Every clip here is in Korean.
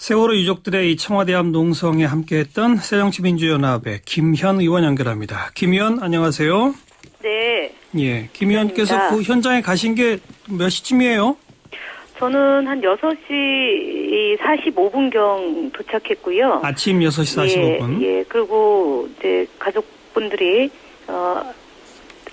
세월호 유족들의 이 청와대 앞 농성에 함께했던 새정치민주연합의 김현 의원 연결합니다. 김 의원 안녕하세요. 네. 예, 김 의원께서 그 현장에 가신 게 몇 시쯤이에요? 저는 한 6시 45분경 도착했고요. 아침 6시 45분. 예. 그리고 이제 가족분들이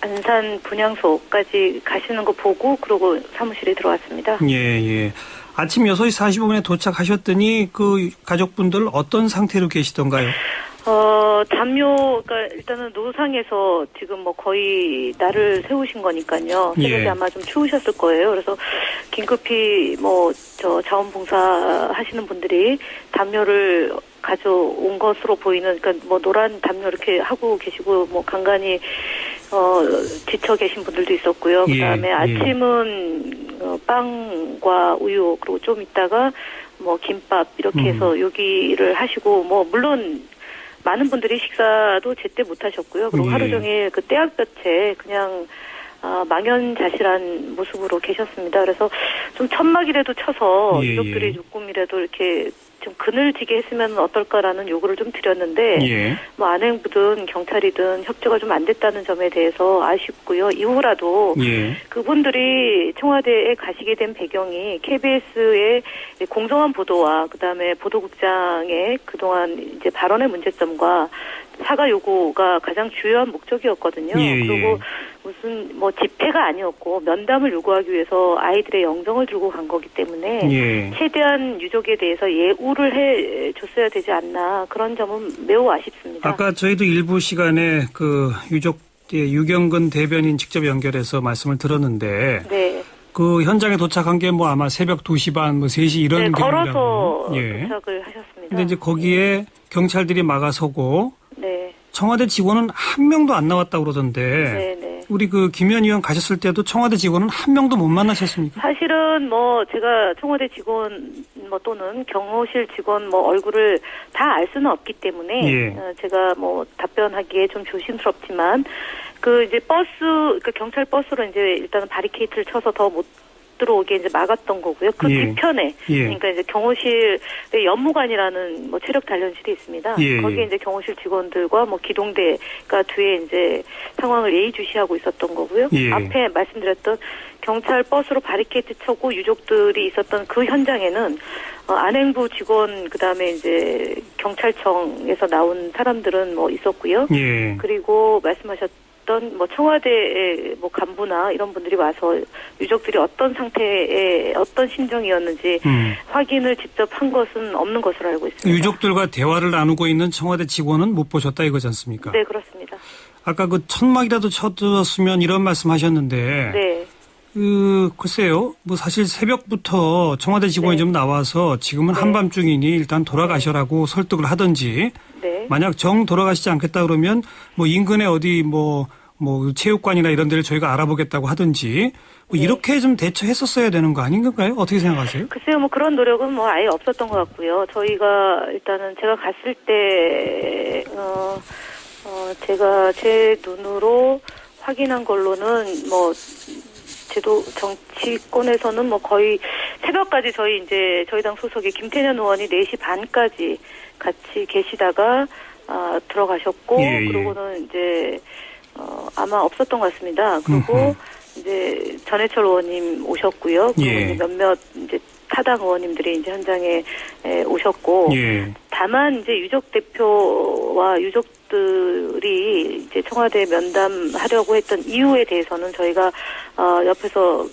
안산 분향소까지 가시는 거 보고 그러고 사무실에 들어왔습니다. 예. 아침 6시 45분에 도착하셨더니 그 가족분들 어떤 상태로 계시던가요? 그러니까 일단은 노상에서 지금 뭐 거의 날을 세우신 거니까요. 새벽에 아마 좀 추우셨을 거예요. 그래서 긴급히 저 자원봉사 하시는 분들이 담요를 가져온 것으로 보이는, 그러니까 뭐 노란 담요 이렇게 하고 계시고, 뭐 간간히, 지쳐 계신 분들도 있었고요. 그 다음에 아침은, 빵과 우유, 그리고 좀 있다가 뭐 김밥 이렇게 해서 요기를 하시고, 뭐 물론 많은 분들이 식사도 제때 못 하셨고요. 그리고 하루 종일 그 떼약볕에 그냥 망연자실한 모습으로 계셨습니다. 그래서 좀 천막이라도 쳐서 유족들이 조금이라도 이렇게 좀 그늘지게 했으면 어떨까라는 요구를 좀 드렸는데 뭐 안행부든 경찰이든 협조가 좀 안 됐다는 점에 대해서 아쉽고요. 이후라도 그분들이 청와대에 가시게 된 배경이 KBS의 공정한 보도와 그다음에 보도국장의 그동안 이제 발언의 문제점과 사과 요구가 가장 주요한 목적이었거든요. 그리고 무슨 뭐 집회가 아니었고 면담을 요구하기 위해서 아이들의 영정을 들고 간 거기 때문에 최대한 유족에 대해서 예우를 해 줬어야 되지 않나, 그런 점은 매우 아쉽습니다. 아까 저희도 일부 시간에 그 유경근 대변인 직접 연결해서 말씀을 들었는데 그 현장에 도착한 게 뭐 아마 새벽 2시 반, 뭐 3시 이런 걸어서 도착을 하셨습니다. 근데 이제 거기에 경찰들이 막아서고 청와대 직원은 한 명도 안 나왔다고 그러던데 우리 그 김현 의원 가셨을 때도 청와대 직원은 한 명도 못 만나셨습니까? 사실은 뭐 제가 청와대 직원 뭐 또는 경호실 직원 뭐 얼굴을 다 알 수는 없기 때문에 제가 뭐 답변하기에 좀 조심스럽지만 그 이제 그러니까 경찰 버스로 이제 일단은 바리케이트를 쳐서 더 못 들어오게 이제 막았던 거고요. 그 뒤편에 그러니까 이제 경호실의 연무관이라는 뭐 체력 단련실이 있습니다. 거기에 이제 경호실 직원들과 뭐 기동대가 뒤에 이제 상황을 예의주시하고 있었던 거고요. 앞에 말씀드렸던 경찰 버스로 바리케이트 쳐고 유족들이 있었던 그 현장에는 안행부 직원, 그다음에 이제 경찰청에서 나온 사람들은 뭐 있었고요. 그리고 말씀하셨던 뭐 청와대의 뭐 간부나 이런 분들이 와서 유족들이 어떤 상태에 어떤 심정이었는지 확인을 직접 한 것은 없는 것으로 알고 있습니다. 유족들과 대화를 나누고 있는 청와대 직원은 못 보셨다 이거지 않습니까? 네, 그렇습니다. 아까 그 천막이라도 쳐두었으면 이런 말씀하셨는데 글쎄요. 뭐 사실 새벽부터 청와대 직원이 좀 나와서 지금은 한밤중이니 일단 돌아가셔라고 설득을 하든지 만약 정 돌아가시지 않겠다 그러면 뭐 인근에 어디 뭐 체육관이나 이런 데를 저희가 알아보겠다고 하든지 뭐 이렇게 좀 대처했었어야 되는 거 아닌가요? 어떻게 생각하세요? 글쎄요, 뭐 그런 노력은 뭐 아예 없었던 것 같고요. 저희가 일단은 제가 갔을 때 제가 제 눈으로 확인한 걸로는 뭐 정치권에서는 뭐 거의 새벽까지 저희 당 소속의 김태년 의원이 4시 반까지 같이 계시다가 들어가셨고 그러고는 이제 아마 없었던 것 같습니다. 그리고 이제 전해철 의원님 오셨고요. 그리고 몇몇 이제 타당 의원님들이 이제 현장에 오셨고 다만 이제 유족 대표와 유족들이 이제 청와대 면담하려고 했던 이유에 대해서는 저희가 옆에서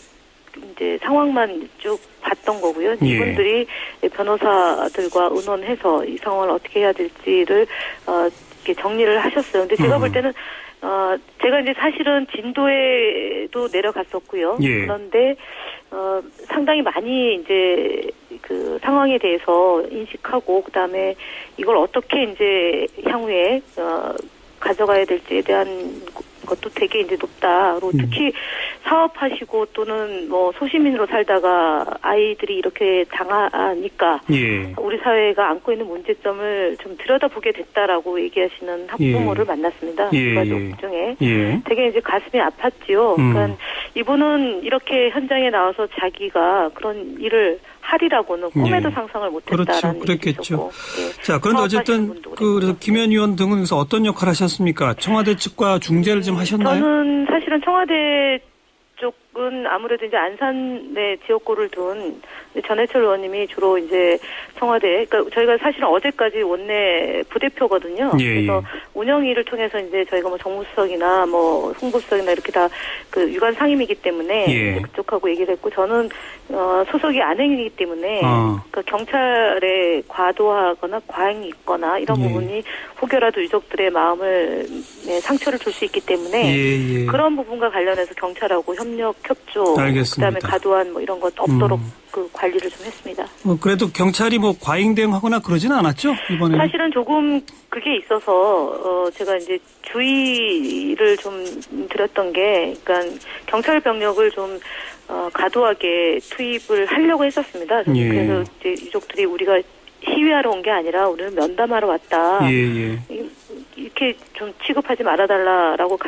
이제 상황만 쭉 봤던 거고요. 이분들이 변호사들과 의논해서 이 상황을 어떻게 해야 될지를 이렇게 정리를 하셨어요. 근데 제가 볼 때는 제가 이제 사실은 진도에도 내려갔었고요. 그런데 상당히 많이 이제 그 상황에 대해서 인식하고 그다음에 이걸 어떻게 이제 향후에 가져가야 될지에 대한 것도 되게 이제 높다로 특히 사업하시고 또는 뭐 소시민으로 살다가 아이들이 이렇게 당하니까 우리 사회가 안고 있는 문제점을 좀 들여다보게 됐다라고 얘기하시는 학부모를 만났습니다. 가족 중에 되게 이제 가슴이 아팠지요. 그러니까 이분은 이렇게 현장에 나와서 자기가 그런 일을 하리라고는 꿈에도 예. 상상을 못했다라는 그렇죠. 그랬겠죠. 예. 자, 그런데 어쨌든 그래서 김현 의원 등은 그래서 어떤 역할을 하셨습니까? 청와대 측과 중재를 좀 하셨나요? 저는 사실은 청와대 쪽은 아무래도 이제 안산의 지역구를 둔 전해철 의원님이 주로 이제 청와대, 그러니까 저희가 사실은 어제까지 원내 부대표거든요. 예, 그래서 운영위를 통해서 이제 저희가 뭐 정무수석이나 뭐 홍보수석이나 이렇게 다 그 유관 상임이기 때문에 예. 그쪽하고 얘기를 했고 저는 소속이 안행이기 때문에 그 경찰에 과도하거나 과잉이 있거나 이런 예. 부분이 혹여라도 유족들의 마음을 상처를 줄 수 있기 때문에 예. 그런 부분과 관련해서 경찰하고 협조, 알겠습니다. 그다음에 과도한 뭐 이런 것 없도록 그 관리를 좀 했습니다. 그래도 경찰이 뭐 과잉 대응하거나 그러지는 않았죠 이번에? 사실은 조금 그게 있어서 제가 이제 주의를 좀 드렸던 게, 그러니까 경찰 병력을 좀 과도하게 투입을 하려고 했었습니다. 예. 그래서 이제 유족들이 우리가 시위하러 온 게 아니라 우리는 면담하러 왔다. 예. 이렇게 좀 취급하지 말아달라라고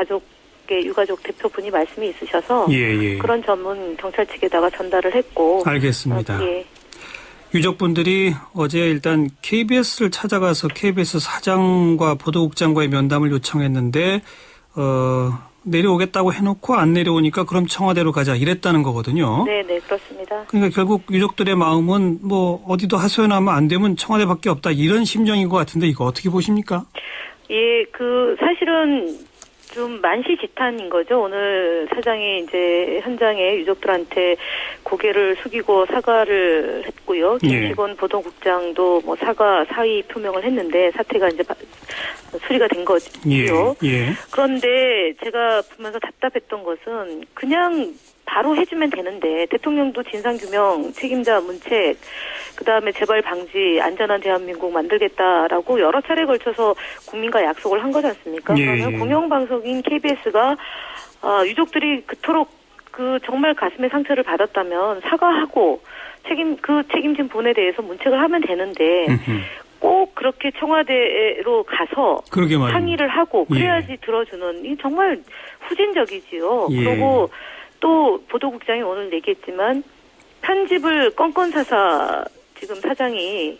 유가족 대표분이 말씀이 있으셔서 예. 그런 점은 경찰 측에다가 전달을 했고. 알겠습니다. 예. 유족분들이 어제 일단 KBS를 찾아가서 KBS 사장과 보도국장과의 면담을 요청했는데 내려오겠다고 해놓고 안 내려오니까 그럼 청와대로 가자 이랬다는 거거든요. 네, 그렇습니다. 그러니까 결국 유족들의 마음은 뭐 어디도 하소연하면 안 되면 청와대밖에 없다 이런 심정인 것 같은데 이거 어떻게 보십니까? 예, 사실은 좀 만시지탄인 거죠. 오늘 사장이 이제 현장에 유족들한테 고개를 숙이고 사과를 했고요. 김시곤 보도국장도 뭐 사의 표명을 했는데 사태가 이제 수리가 된 거지요. 예. 그런데 제가 보면서 답답했던 것은 그냥 바로 해주면 되는데 대통령도 진상규명 책임자 문책 그다음에 재발 방지 안전한 대한민국 만들겠다라고 여러 차례에 걸쳐서 국민과 약속을 한 거지 않습니까? 그러면 공영방송인 KBS가 유족들이 그토록 정말 가슴에 상처를 받았다면 사과하고 책임진 분에 대해서 문책을 하면 되는데 꼭 그렇게 청와대로 가서 상의를 하고 그래야지 들어주는 이 정말 후진적이지요. 그리고 또 보도국장이 오늘 얘기했지만 편집을 건건사사 지금 사장이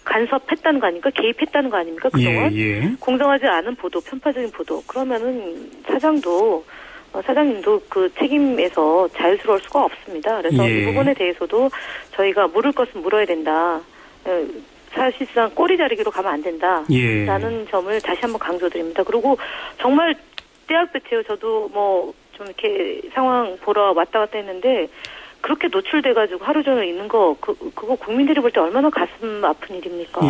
간섭했다는 거 아닙니까? 개입했다는 거 아닙니까? 그동안 공정하지 않은 보도, 편파적인 보도. 그러면은 사장님도 그 책임에서 자유스러울 수가 없습니다. 그래서 이 부분에 대해서도 저희가 물을 것은 물어야 된다. 사실상 꼬리 자르기로 가면 안 된다. 라는 점을 다시 한번 강조드립니다. 그리고 정말 떼약볕이에요. 저도 뭐 좀 이렇게 상황 보러 왔다 갔다 했는데 그렇게 노출돼가지고 하루 종일 있는 거 그거 국민들이 볼 때 얼마나 가슴 아픈 일입니까?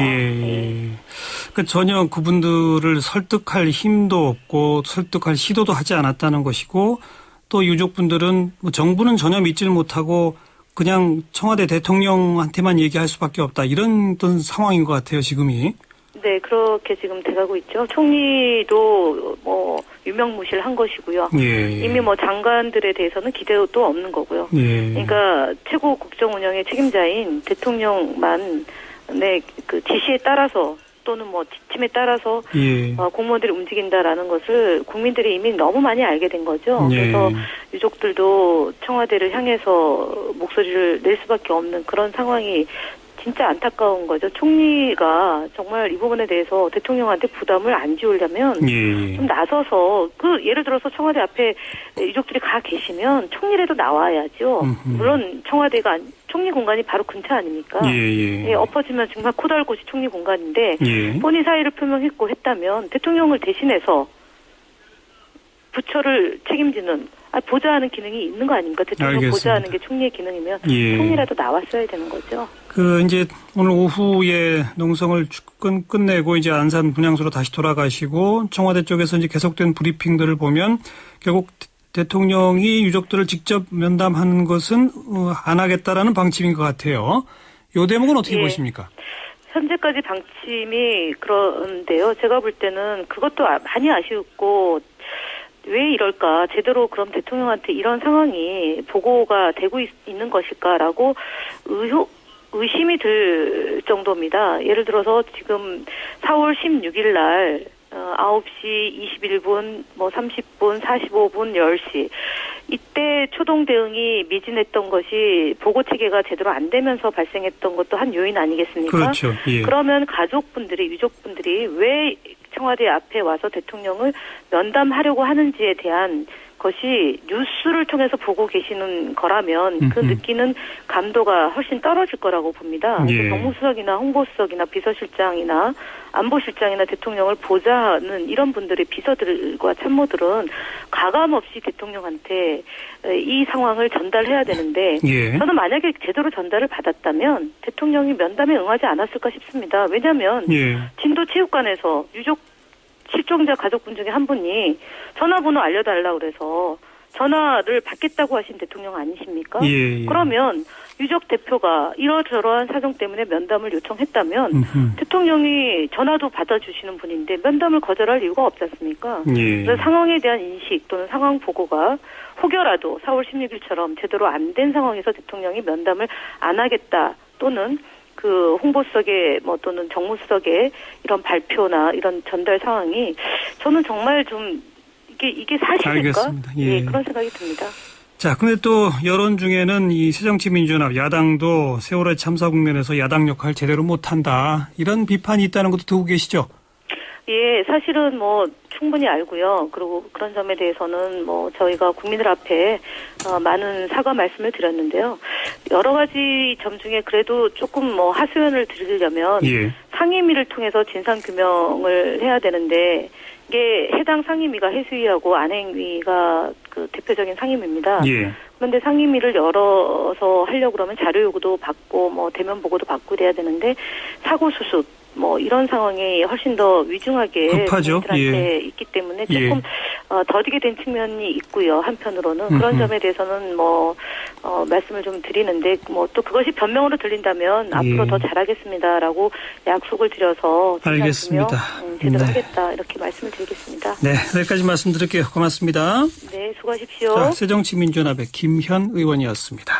그 전혀 그분들을 설득할 힘도 없고 설득할 시도도 하지 않았다는 것이고 또 유족분들은 뭐 정부는 전혀 믿지를 못하고 그냥 청와대 대통령한테만 얘기할 수밖에 없다 이런 어떤 상황인 것 같아요 지금이. 네, 그렇게 지금 돼가고 있죠. 총리도 뭐 유명무실한 것이고요. 이미 뭐 장관들에 대해서는 기대도 없는 거고요. 그러니까 최고 국정 운영의 책임자인 대통령만의 그 지시에 따라서 또는 뭐 지침에 따라서 공무원들이 움직인다라는 것을 국민들이 이미 너무 많이 알게 된 거죠. 그래서 유족들도 청와대를 향해서 목소리를 낼 수밖에 없는 그런 상황이 진짜 안타까운 거죠. 총리가 정말 이 부분에 대해서 대통령한테 부담을 안 지우려면 좀 나서서 예를 들어서 청와대 앞에 유족들이 가 계시면 총리라도 나와야죠. 물론 총리 공간이 바로 근처 아닙니까? 엎어지면 정말 코다할 곳이 총리 공간인데 본인 사의를 표명했고 했다면 대통령을 대신해서 부처를 책임지는 보좌하는 기능이 있는 거 아닙니까? 대통령 보좌하는 게 총리의 기능이면 총리라도 나왔어야 되는 거죠. 이제 오늘 오후에 농성을 끝내고 이제 안산 분향소로 다시 돌아가시고 청와대 쪽에서 이제 계속된 브리핑들을 보면 결국 대통령이 유족들을 직접 면담하는 것은 안 하겠다라는 방침인 것 같아요. 이 대목은 어떻게 보십니까? 현재까지 방침이 그런데요. 제가 볼 때는 그것도 많이 아쉽고 왜 이럴까? 제대로 그럼 대통령한테 이런 상황이 보고가 되고 있는 것일까라고 의심이 들 정도입니다. 예를 들어서 지금 4월 16일 날 9시 21분, 30분, 45분, 10시 이때 초동 대응이 미진했던 것이 보고 체계가 제대로 안 되면서 발생했던 것도 한 요인 아니겠습니까? 그렇죠. 예. 그러면 가족분들이, 유족분들이 왜 청와대 앞에 와서 대통령을 면담하려고 하는지에 대한 것이 뉴스를 통해서 보고 계시는 거라면 그 느끼는 감도가 훨씬 떨어질 거라고 봅니다. 예. 정무수석이나 홍보수석이나 비서실장이나 안보실장이나 대통령을 보좌하는 이런 분들의 비서들과 참모들은 가감없이 대통령한테 이 상황을 전달해야 되는데 예. 저는 만약에 제대로 전달을 받았다면 대통령이 면담에 응하지 않았을까 싶습니다. 왜냐하면 예. 진도체육관에서 유족 실종자 가족분 중에 한 분이 전화번호 알려달라고 그래서 전화를 받겠다고 하신 대통령 아니십니까? 예. 그러면 유족 대표가 이러저러한 사정 때문에 면담을 요청했다면 대통령이 전화도 받아주시는 분인데 면담을 거절할 이유가 없지 않습니까? 예. 그래서 상황에 대한 인식 또는 상황 보고가 혹여라도 4월 16일처럼 제대로 안 된 상황에서 대통령이 면담을 안 하겠다 또는 그 홍보수석의 뭐 또는 정무수석의 이런 발표나 이런 전달 상황이 저는 정말 좀 이게 사실일까? 알겠습니다. 예. 예, 그런 생각이 듭니다. 자, 근데 또 여론 중에는 이 새정치민주연합 야당도 세월호 참사 국면에서 야당 역할 제대로 못한다 이런 비판이 있다는 것도 듣고 계시죠? 예, 사실은 뭐 충분히 알고요. 그리고 그런 점에 대해서는 뭐 저희가 국민들 앞에 많은 사과 말씀을 드렸는데요. 여러 가지 점 중에 그래도 조금 뭐 하소연을 드리려면 예. 상임위를 통해서 진상 규명을 해야 되는데 이게 해당 상임위가 해수위하고 안행위가 그 대표적인 상임위입니다. 예. 그런데 상임위를 열어서 하려고 그러면 자료 요구도 받고 뭐 대면 보고도 받고 돼야 되는데 사고 수습 뭐 이런 상황이 훨씬 더 위중하게 급하죠. 국민들한테 예. 있기 때문에 예. 조금 더디게 된 측면이 있고요. 한편으로는 그런 점에 대해서는 뭐 말씀을 좀 드리는데 뭐 또 그것이 변명으로 들린다면 앞으로 더 잘하겠습니다라고 약속을 드려서 알겠습니다. 제대로 네. 하겠다 이렇게 말씀을 드리겠습니다. 네, 여기까지 말씀드릴게요. 고맙습니다. 네, 수고하십시오. 자, 새정치민주연합의 김현 의원이었습니다.